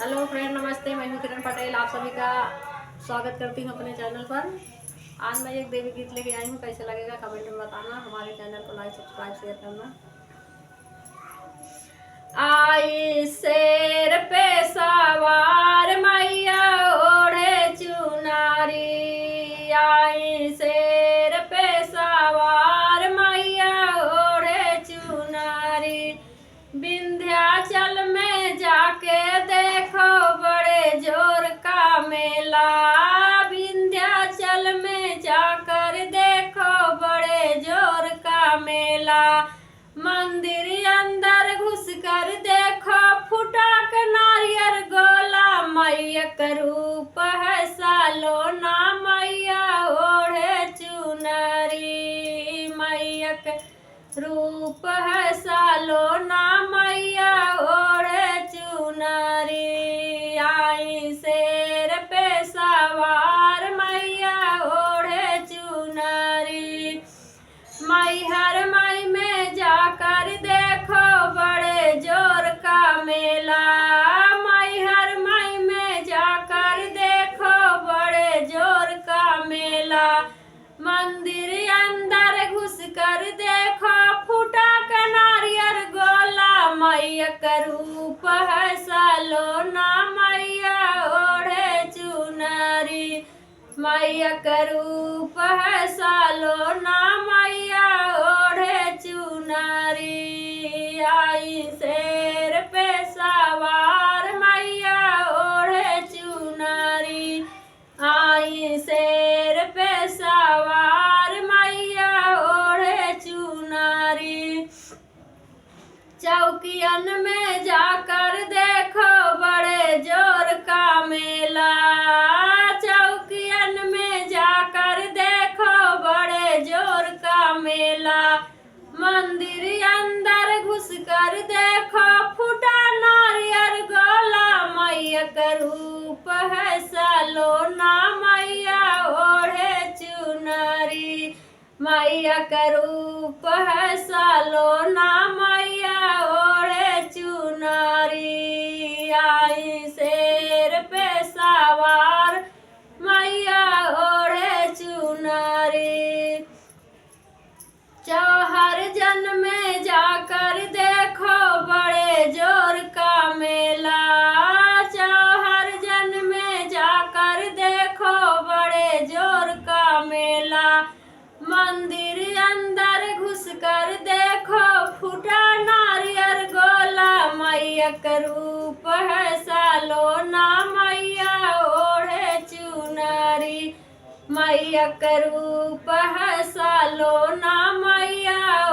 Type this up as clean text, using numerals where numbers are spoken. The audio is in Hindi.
हेलो फ्रेंड, नमस्ते। मैं हूं किरण पटेल, आप सभी का स्वागत करती हूं अपने चैनल पर। आज मैं एक देवी गीत लेके आई हूं। कैसे लगेगा कमेंट में बताना। हमारे चैनल को लाइक, सब्सक्राइब, शेयर करना। आई शेर पे सवार मैया ओढ़े चुनारी, आई शेर पे सवार मैया ओढ़े चुनारी। विंध्याचल में जाके देखो बड़े जोर का मेला, विंध्याचल में जाकर देखो बड़े जोर का मेला। मंदिर अंदर घुस कर देखो फुटाक नारियल गोला, मैया का रूप है सालोना मैया ओढ़े चुनरी, मैया का रूप है सालोना मैया ओढ़े चुनरी। आई शेर पे सवार मैया ओढ़े चुनरी। मैहर मई में जाकर देखो बड़े जोर का मेला, मैहर मई में जाकर देखो बड़े जोर का मेला। मंदिर अंदर घुस कर देखो फूटा का नारियल गोला, मैया का रूप है सालोना मैया ओढ़े चुनरी, मैया का रूप है सालोना मैया ओढ़े चुनरी। आई शेर पे सवार मैया ओढ़े चुनरी, आई शेर पे सवार मैया ओढ़े चुनरी। चौकियन में जाकर देखो बड़े जोर का मेला, चौकियन में जाकर देखो बड़े जोर का मेला। मंदिर अंदर घुस कर देखो फूटा नारियल गोला, मैया का रूप है सालोना मैया ओढ़े चुनरी, मैया का रूप है सालोना मैया ओढ़े चुनरी। आई शेर पे सवार मैया ओढ़े चुनरी। चौहर जन में जाकर देखो बड़े जोर का मेला, चौहर जन में जाकर देखो बड़े जोर का मेला। मंदिर अंदर घुस कर देखो फूटा नारियल गोला, मैया का रूप है सालोना मैया ओढ़े चुनरी, मैया का रूप है सालोना मैया